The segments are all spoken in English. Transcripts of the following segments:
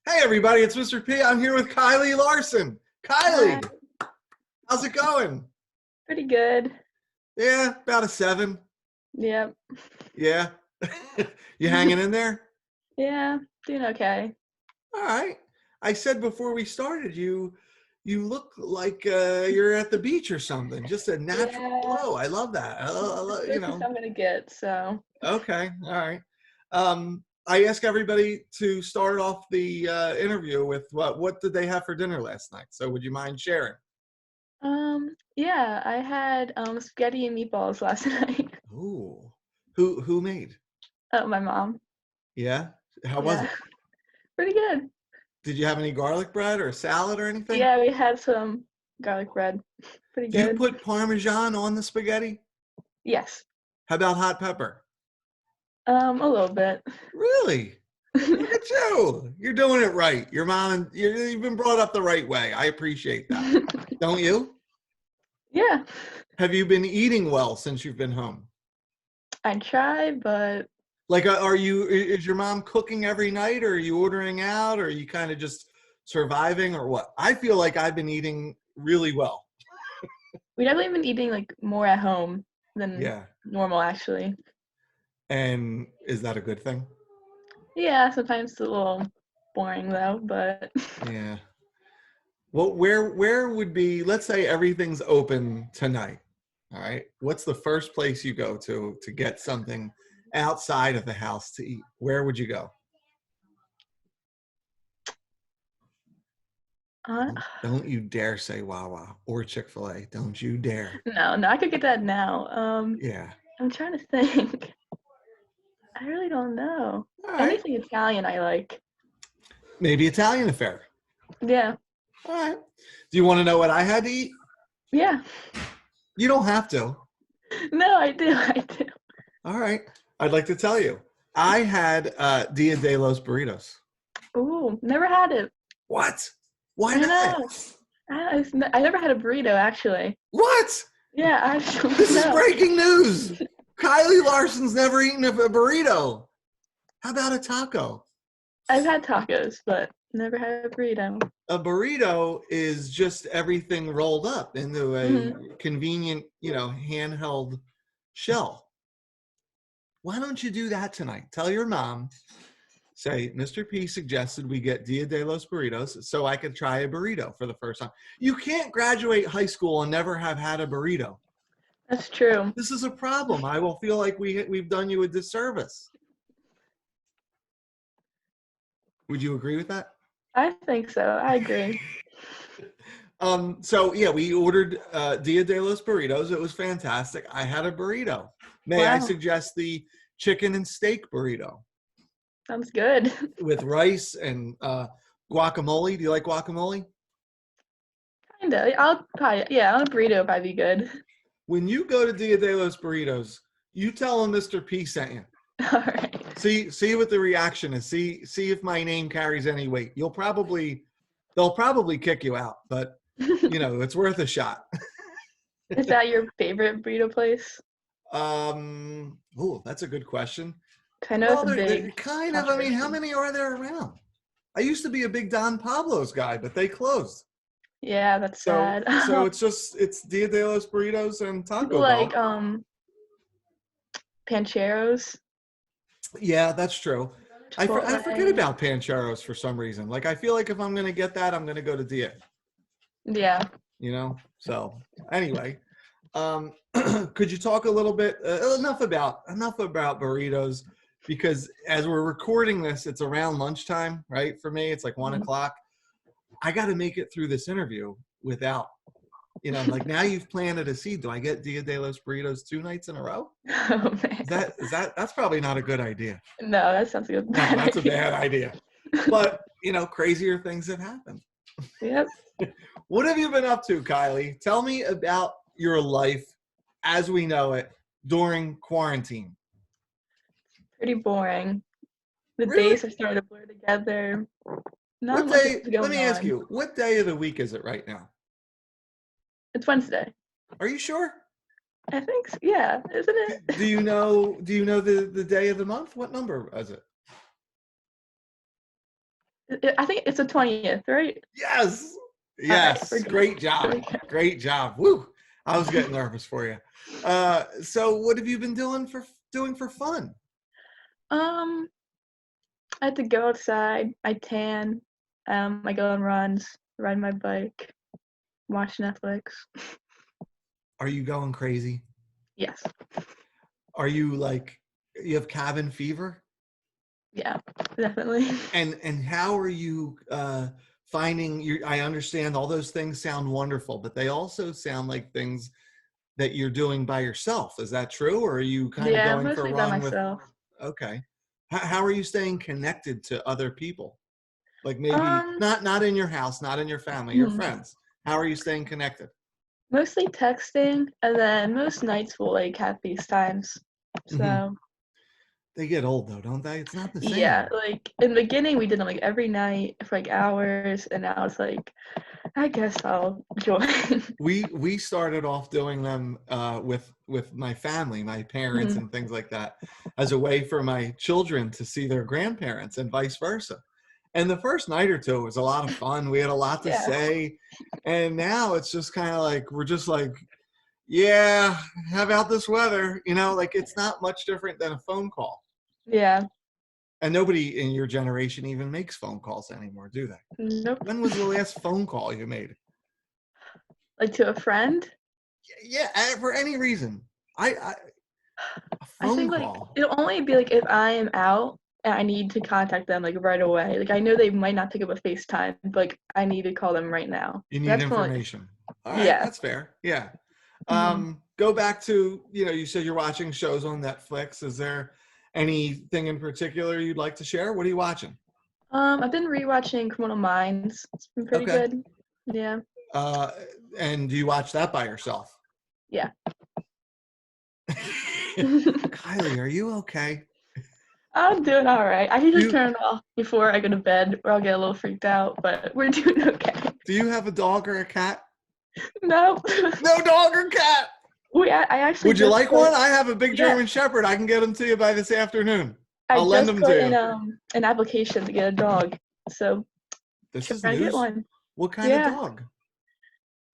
Hey everybody, it's Mr. P. I'm here with Kylie Larson. Hi. Kylie, how's it going? Pretty good. Yeah, about a 7. Yep. Yeah. You hanging in there? Yeah, doing okay. All right. I said before we started, you look like you're at the beach or something. Just a natural Yeah, glow. I love that. the closest I'm gonna get, so. Okay. All right. I ask everybody to start off the interview with what did they have for dinner last night? So would you mind sharing? Yeah, I had spaghetti and meatballs last night. Ooh. Who made? Oh, my mom. Yeah. How was Yeah, it? pretty good. Did you have any garlic bread or a salad or anything? Yeah, we had some garlic bread. Pretty Do you good. put Parmesan on the spaghetti? Yes. How about hot pepper? A little bit. Really? Look at you. You're doing it right. Your mom and you've been brought up the right way. I appreciate that. Don't you? Yeah, Have you been eating well since you've been home? I try, but Like, is your mom cooking every night, or are you ordering out, or are you kind of just surviving, or what? I feel like I've been eating really well. we definitely been eating like more at home than Yeah. normal, actually. And is that a good thing? Yeah, sometimes it's a little boring though, but Yeah. Well, where would be, let's say everything's open tonight. All right. What's the first place you go to get something outside of the house to eat? Where would you go? uh, Don't you dare say Wawa or Chick-fil-A. Don't you dare. no, I could get that now. Yeah. I'm trying to think. I really don't know. All right. Anything Italian I like. Maybe Italian affair. Yeah. All right. Do you want to know what I had to eat? Yeah. You don't have to. No, I do. I do. All right. I'd like to tell you. I had Dia de los Burritos. Ooh, never had it. What? Why I not? know. I never had a burrito actually. What? Yeah, I actually This is no. breaking news. Kylie Larson's never eaten a burrito. How about a taco? I've had tacos, but never had a burrito. A burrito is just everything rolled up into a Hmm. convenient, handheld shell. Why don't you do that tonight? Tell your mom, say, Mr. P suggested we get Dia de los Burritos so I could try a burrito for the first time. You can't graduate high school and never have had a burrito. That's true. This is a problem. I will feel like we've done you a disservice. Would you agree with that? I think so. I agree. So yeah, we ordered Dia de los Burritos. It was fantastic. I had a burrito. May I Wow. suggest the chicken and steak burrito Sounds good. with rice and guacamole? Do you like guacamole? Kinda. I'll probably a burrito would probably be good. When you go to Dia de los Burritos, you tell them Mr. P sent you. All right. See what the reaction is. See if my name carries any weight. They'll probably kick you out, but it's worth a shot. Is that your favorite burrito place? Oh, that's a good question. 'Cause I know it's Well, a they're big kind of. I mean, how controversy. many are there around? I used to be a big Don Pablo's guy, but they closed. Yeah, that's So sad. so it's Dia de los Burritos and People Taco Bell. like Pancheros, Yeah, that's true. I forget Chipotle. about Pancheros for some reason. Like I feel like if I'm gonna get that, I'm gonna go to Dia. Yeah. So anyway, could you talk a little bit enough about burritos, because as we're recording this, it's around lunchtime, right? For me, it's like 1:00. I got to make it through this interview without, like now you've planted a seed. Do I get Dia de los Burritos 2 nights in a row? Oh man. That's probably not a good idea. No, that sounds like a No, bad that's a idea. bad idea. But crazier things have happened. Yep. What have you been up to, Kylie? Tell me about your life as we know it during quarantine. Pretty boring. The Really? days are starting to blur together. Not What much day? is Let going me ask on. you, what day of the week is it right now? It's Wednesday. Are you sure? I think so. Yeah, isn't it? Do you know the day of the month? What number is it? I think it's the 20th, right? Yes. All right, we're Yes. good. Great job. Great job. Woo. I was getting nervous for you. So what have you been doing for fun? Um, I have to go outside. I tan. I go on runs, ride my bike, watch Netflix. Are you going crazy? Yes. Are you like you have cabin fever? Yeah, definitely. And how are you finding your I understand all those things sound wonderful, but they also sound like things that you're doing by yourself. Is that true? Or are you kind of Yeah, going for a mostly by run with myself. okay. How are you staying connected to other people? Like maybe Um, not in your house, not in your family, your mhm. friends. How are you staying connected? Mostly texting, and then most nights we'll like have FaceTimes. Hmm. So They get old though, don't they? It's not the yeah, same. like in the beginning we did them like every night for like hours, and now it's like I guess I'll join. We started off doing them with my family, my parents, Mhm. and things like that, as a way for my children to see their grandparents and vice versa. And the first night or two was a lot of fun. We had a lot to Yeah, say, and now it's just kind of like we're just like, yeah, how about this weather? You know, like it's not much different than a phone call. yeah. And nobody in your generation even makes phone calls anymore, do they? Nope. When was the last phone call you made? Like to a friend. Yeah, for any reason. I a I phone think like call. it'll only be like if I am out and I need to contact them like right away. Like I know they might not pick up a FaceTime, but like I need to call them right now. You need That's when like information. All right, yeah. that's fair. Yeah. Mhm. Go back to, you said you're watching shows on Netflix. Is there anything in particular you'd like to share? What are you watching? I've been rewatching Criminal Minds. It's been pretty Okay. good. Yeah. Uh, and do you watch that by yourself? Yeah. Kylie, are you okay? I'm doing all right. I usually You turn it off before I go to bed, or I'll get a little freaked out. But we're doing okay. do you have a dog or a cat? No, No dog or cat. I actually Would you just like put one? I have a big yeah. German Shepherd. I can get him to you by this afternoon. I I'll lend just him to put in you. an application to get a dog. So This is trying to get news. one. What kind of Yeah, dog?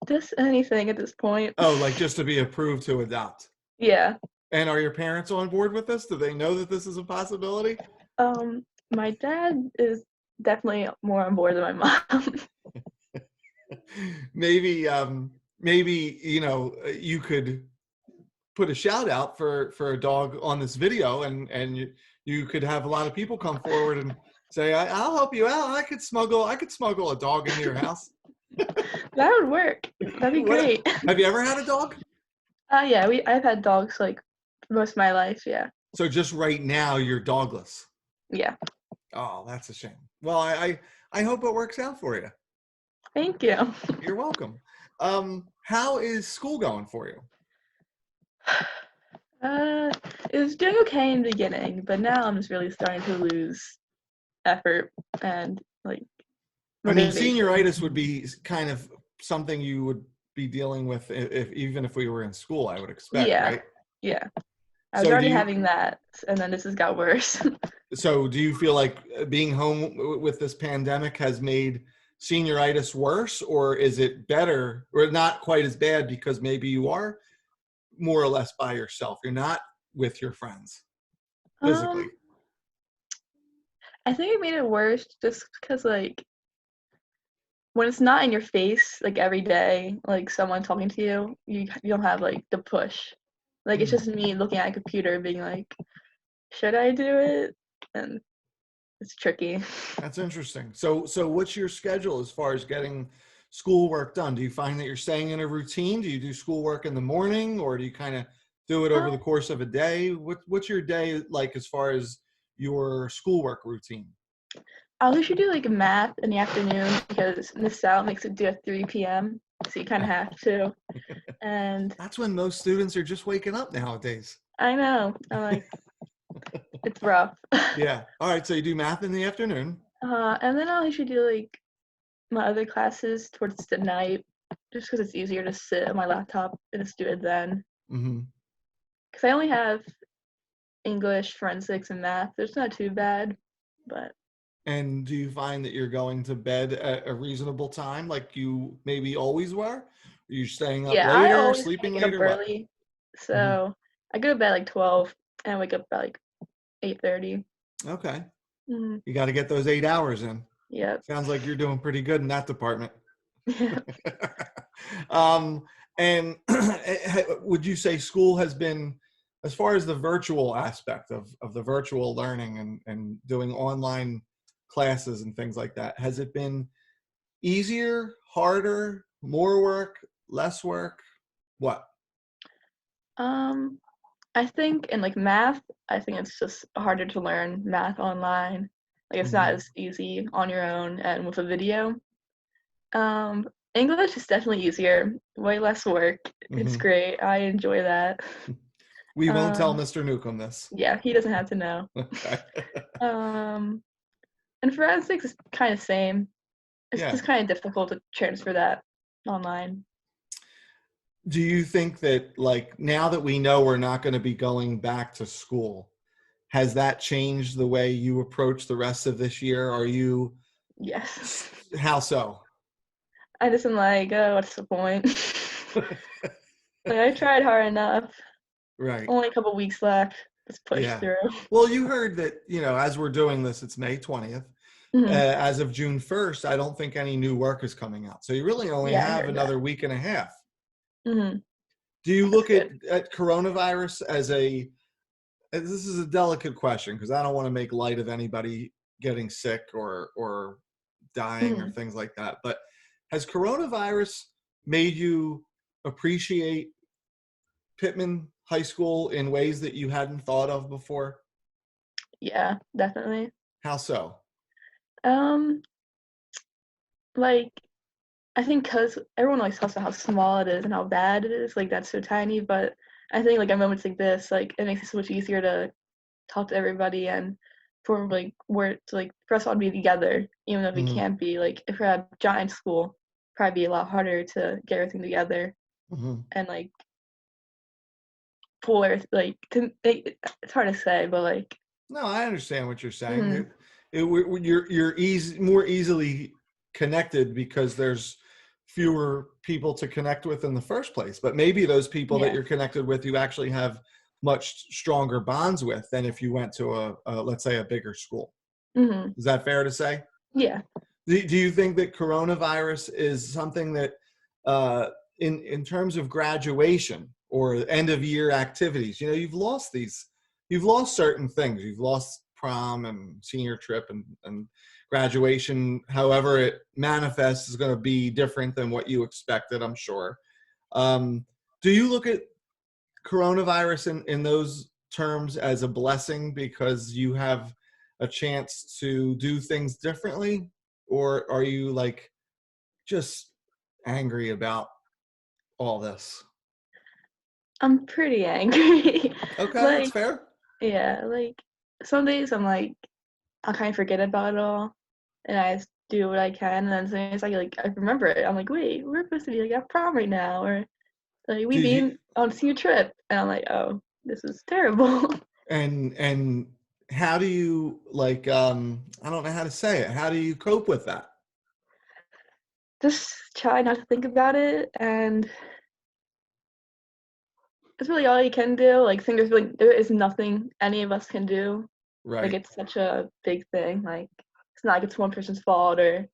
just anything at this point. Oh, like just to be approved to adopt. Yeah. And are your parents on board with this? Do they know that this is a possibility? My dad is definitely more on board than my mom. maybe, maybe you could put a shout out for a dog on this video, and you could have a lot of people come forward and say, I'll help you out. I could smuggle a dog into your house. That would work. That'd be What great. have you ever had a dog? Yeah, I've had dogs like for most of my life. Yeah. So just right now you're dogless. Yeah. Oh, that's a shame. Well, I hope it works out for you. Thank you. You're welcome. How is school going for you? It was doing okay in the beginning, but now I'm just really starting to lose effort and like I mean, motivation. senioritis would be kind of something you would be dealing with if even if we were in school, I would expect, Yeah. right? Yeah. I was So already having that, and then this has got worse. do you feel like being home with this pandemic has made senioritis worse, or is it better or not quite as bad because maybe you are more or less by yourself? You're not with your friends physically. um, I think it made it worse just because like when it's not in your face like every day, like someone talking to you, you don't have like the push. Like it's Hmm. just me looking at a computer being like, should I do it? And it's tricky. That's interesting. So what's your schedule as far as getting schoolwork done? Do you find that you're staying in a routine? Do you do schoolwork in the morning, or do you kind of do it over the Um, course of a day? What's your day like as far as your schoolwork routine? I'll usually do like math in the afternoon because Miss Salle makes it due at 3 p.m. So you kind of have to. And That's when most students are just waking up nowadays. I know, I'm like, it's rough. Yeah. All right. So you do math in the afternoon. And then I'll usually do like my other classes towards the night, just because it's easier to sit at my laptop and just do it then. Hmm. Because I only have English, forensics, and math. It's not too bad, but And do you find that you're going to bed at a reasonable time, like you maybe always were? Are you staying up Yeah, I later, always kind sleeping of get up later? What? early, Hmm. so I go to bed like 12 and I wake up about like 8:30. Okay. Mm, You got to get those 8 hours in. yep. Sounds like you're doing pretty good in that department. Yeah. um, and would you say school has been, as far as the virtual aspect of the virtual learning and doing online classes and things like that, has it been easier, harder, more work, less work? What? Um, I think in like math, I think it's just harder to learn math online. Like it's not Hmm. as easy on your own and with a video. Um, English is definitely easier, way less work. It's Hmm. great. I enjoy that. We won't tell Um, Mr. Newcomb this. yeah, he doesn't have to know. Okay. Um, and forensics is kind of same. It's Yeah. just kind of difficult to transfer that online. Do you think that, like, now that we know we're not going to be going back to school, has that changed the way you approach the rest of this year? Are you, Yes. how so? I just am like, oh, what's the point? Like I tried hard enough. Right. Only a couple weeks left. Let's push Yeah. through. Well, you heard that, as we're doing this, it's May 20th. Hmm. As of June 1st, I don't think any new work is coming out. So you really only Yeah, I have heard that. another week and a half. Hmm. Do you That's look at, good. coronavirus as this is a delicate question because I don't want to make light of anybody getting sick or dying or Hmm. things like that. But has coronavirus made you appreciate Pitman High School in ways that you hadn't thought of before? Yeah, definitely. How so? Um, like I think because everyone always talks about how small it is and how bad it is, like that's so tiny. But I think like at moments like this, like it makes it so much easier to talk to everybody and for like work to like for us all to be together, even though we Hmm. can't be. Like if we're at a giant school, probably be a lot harder to get everything together Hmm. and like pull everything. Like it's hard to say, but like. No, I understand what you're saying. Mhm. You're more easily connected because there's fewer people to connect with in the first place. But maybe those people that Yeah. you're connected with, you actually have much stronger bonds with than if you went to let's say, a bigger school. Mhm. Is that fair to say? Yeah. Do you think that coronavirus is something that, uh, in terms of graduation or end of year activities, you've lost certain things. You've lost prom and senior trip and graduation. However it manifests is going to be different than what you expected, I'm sure. Um, do you look at coronavirus in those terms as a blessing because you have a chance to do things differently, or are you like just angry about all this? I'm pretty angry. Okay, that's Like, fair. yeah, like some days I'm like I'll kind of forget about it all and I just do what I can and then some days I remember it. I'm like, wait, we're supposed to be like at prom right now or like we Did you been on senior trip and I'm like, oh, this is terrible. and how do you, like, I don't know how to say it. How do you cope with that? Just try not to think about it and that's really all you can do. Like there is nothing any of us can do. Like Right. it's such a big thing. Like it's not like it's one person's fault or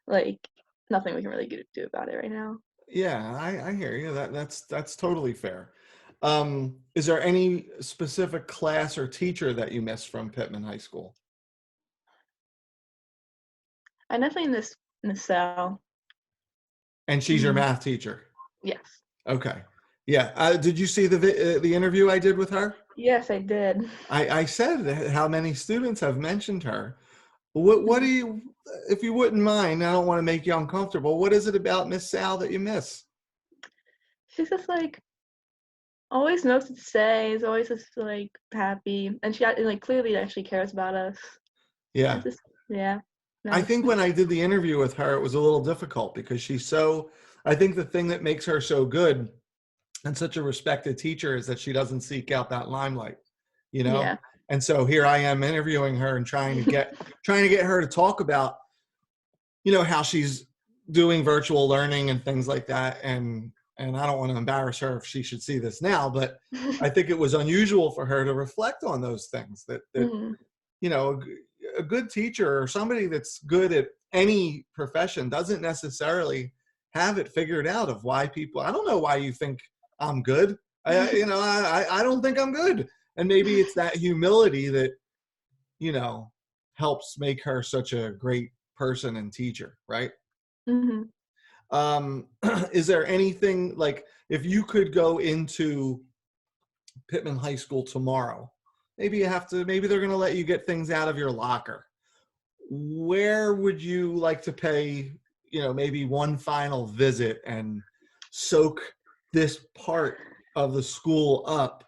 like nothing we can really do about it right now. Yeah, I hear you. That's totally fair. Is there any specific class or teacher that you miss from Pittman High School? I definitely in this cell. And she's your Hmm. math teacher. Yes. Okay. Yeah. Did you see the interview I did with her? Yes, I did. I said how many students have mentioned her. What do Mhm. you, if you wouldn't mind, I don't want to make you uncomfortable. What is it about Miss Sal that you miss? She's just like always knows what to say. Is always just like happy, and like clearly actually cares about us. Yeah. It's just yeah, I nice. think when I did the interview with her, it was a little difficult because I think the thing that makes her so good and such a respected teacher is that she doesn't seek out that limelight, you know? Yeah. And so here I am interviewing her and trying to get her to talk about, how she's doing virtual learning and things like that. And I don't want to embarrass her if she should see this now, but I think it was unusual for her to reflect on those things that Mhm. a good teacher or somebody that's good at any profession doesn't necessarily have it figured out of why people, I don't know why you think I'm good. I don't think I'm good. And maybe it's that humility that, helps make her such a great person and teacher, right? Mhm. Is there anything like if you could go into Pitman High School tomorrow, maybe they're going to let you get things out of your locker. Where would you like to pay, maybe one final visit and soak this part of the school up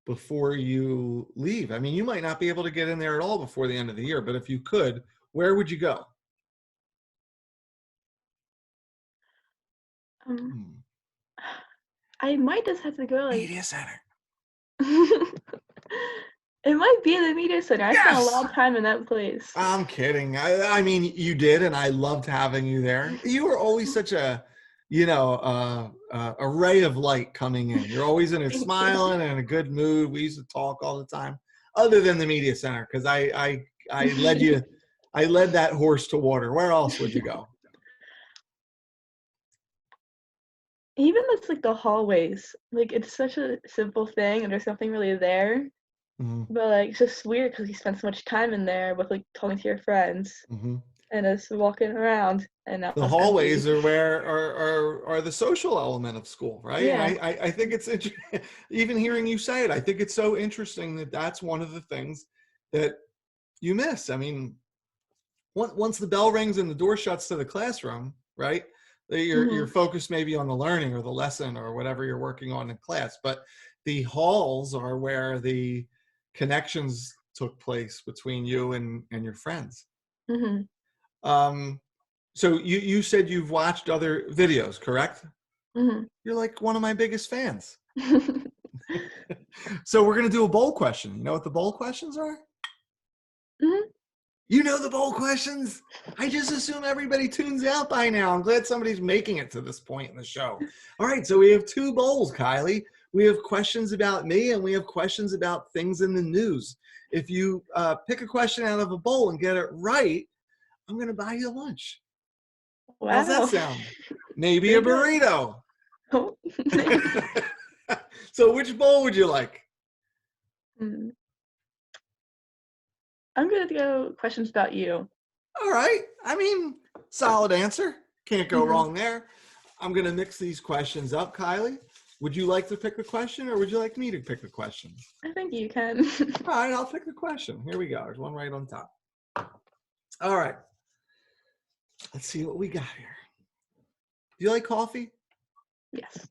before you leave? I mean, you might not be able to get in there at all before the end of the year, but if you could, where would you go? Um, I might just have to go like Media Center. it might be the media center. I spent a Yes! lot of time in that place. I'm kidding. I mean, you did, and I loved having you there. You were always such a, a ray of light coming in. You're always in a Thank you. smiling and in a good mood. We used to talk all the time, other than the media center, because I led that horse to water. Where else would you go? Even just like the hallways, like it's such a simple thing, and there's nothing really there. Mm-hmm. But like it's just weird because you spend so much time in there with like talking to your friends Mm-hmm. and just walking around, and now The it's empty. hallways are where are the social element of school, right? And Yeah. I think it's even hearing you say it, I think it's so interesting that that's one of the things that you miss. I mean, once the bell rings and the door shuts to the classroom, right? You're Mhm. focused maybe on the learning or the lesson or whatever you're working on in class, but the halls are where the connections took place between you and your friends. Mhm. Um, so you said you've watched other videos, correct? Mhm. You're like one of my biggest fans. So we're gonna do a bowl question. You know what the bowl questions are? Mhm. You know the bowl questions? I just assume everybody tunes out by now. I'm glad somebody's making it to this point in the show. All right, so we have two bowls, Kylie. We have questions about me and we have questions about things in the news. If you pick a question out of a bowl and get it right, I'm going to buy you lunch. How's that Wow. sound? Maybe a Pretty good. burrito. Oh. So which bowl would you like? Mm. I'm gonna go questions about you. All right. I mean, solid answer. Can't go Mhm. wrong there. I'm going to mix these questions up, Kylie. Would you like to pick a question or would you like me to pick a question? I think you can. All right, I'll pick the question. Here we go. There's one right on top. All right. Let's see what we got here. Do you like coffee? Yes.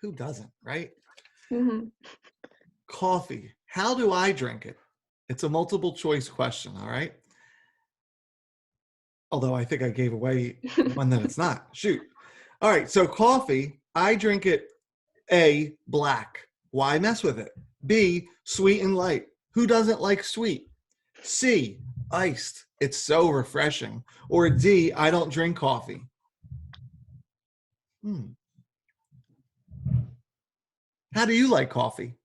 Who doesn't, right? Mhm. Coffee. How do I drink it? It's a multiple choice question, all right? Although I think I gave away one that it's not. Shoot. All right, so coffee, I drink it A, black. Why mess with it? B, sweet and light. Who doesn't like sweet? C, iced. It's so refreshing. Or D, I don't drink coffee. How do you like coffee?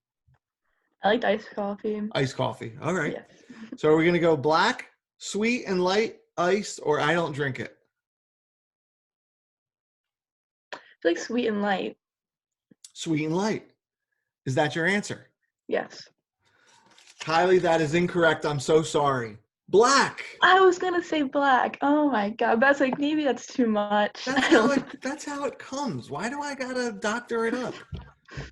I like iced coffee. Iced coffee. All right. Yes. So are we going to go black, sweet and light, iced, or I don't drink it? I like sweet and light. Sweet and light. Is that your answer? Yes. Kylie, that is incorrect. I'm so sorry. Black. I was gonna say black. Oh my god. That's like maybe that's too much. That's I how don't. it comes. Why do I gotta doctor it up?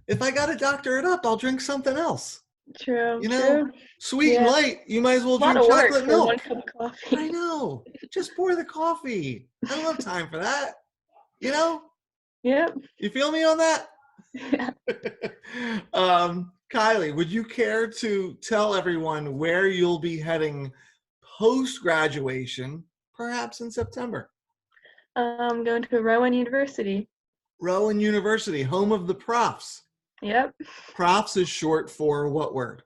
If I gotta doctor it up, I'll drink something else. True. You know, True. sweet and Yeah. light, you might as well A lot drink of work chocolate for one milk. cup of I coffee. know. Just pour the coffee. I don't have time for that. You know? Yep. You feel me on that? Yeah. Kylie, would you care to tell everyone where you'll be heading post-graduation, perhaps in September? Going to Rowan University. Rowan University, home of the profs. Yep. Profs is short for what word?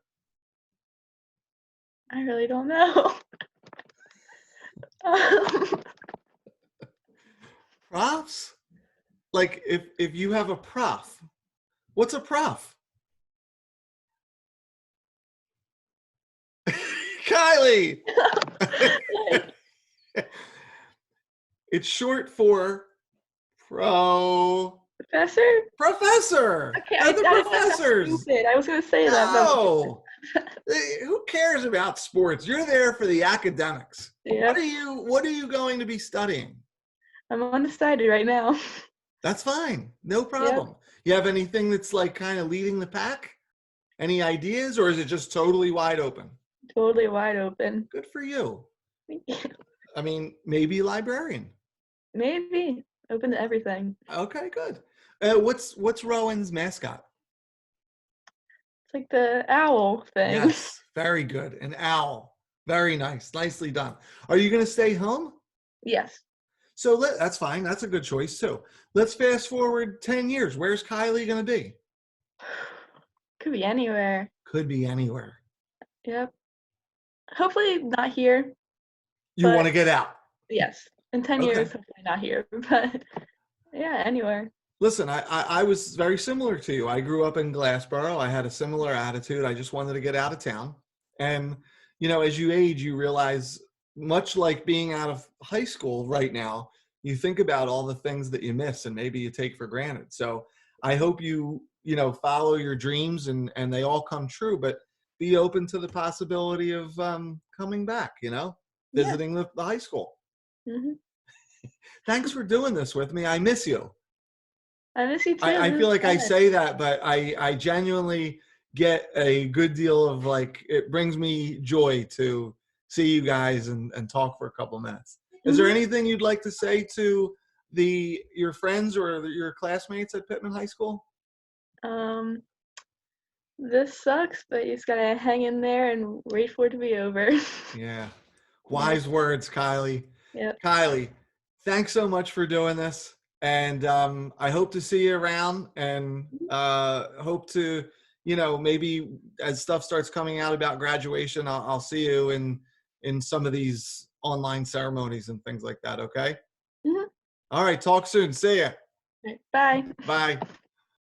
I really don't know. Um, Profs? Like if you have a prof, what's a prof? Kylie. like, It's short for professor? professor. Okay, They're I the didn't want to sound professors. stupid. I was gonna say that, but No. Who cares about sports? You're there for the academics. yep, What are you going to be studying? I'm undecided right now. That's fine. No Yep, problem. You have anything that's like kind of leading the pack? Any ideas, or is it just totally wide open? totally wide open. Good for you. I mean, maybe librarian. Maybe open to everything. Okay, good. What's Rowan's mascot? It's like the owl thing. Yes, very good. An owl. Very nice. Nicely done. Are you going to stay home? Yes, So that's fine. That's a good choice too. Let's fast forward 10 years. Where's Kylie going to be? could be anywhere. Could be anywhere. Yep. Hopefully not here, You want but to get out. yes, in 10 Okay. years, hopefully not here, but yeah, anywhere. Listen, I was very similar to you. I grew up in Glassboro. I had a similar attitude. I just wanted to get out of town. And, as you age, you realize, much like being out of high school right now, you think about all the things that you miss and maybe you take for granted. So I hope follow your dreams and they all come true, but be open to the possibility of coming back, Yeah. visiting the high school. hmm Thanks for doing this with me. I miss you. I miss you too. I This feel is like I fun. say that, but I genuinely get a good deal of it brings me joy to see you guys and talk for a couple minutes. Is there hmm anything you'd like to say to your friends or your classmates at Pitman High School? Um, this sucks, but you just gotta hang in there and wait for it to be over. Yeah. Yep. Wise words, Kylie. Yep. Kylie, thanks so much for doing this. And I hope to see you around and hope to, maybe as stuff starts coming out about graduation, I'll see you in some of these online ceremonies and things like that. Okay. hmm All right. Talk soon. See ya. Bye. Bye.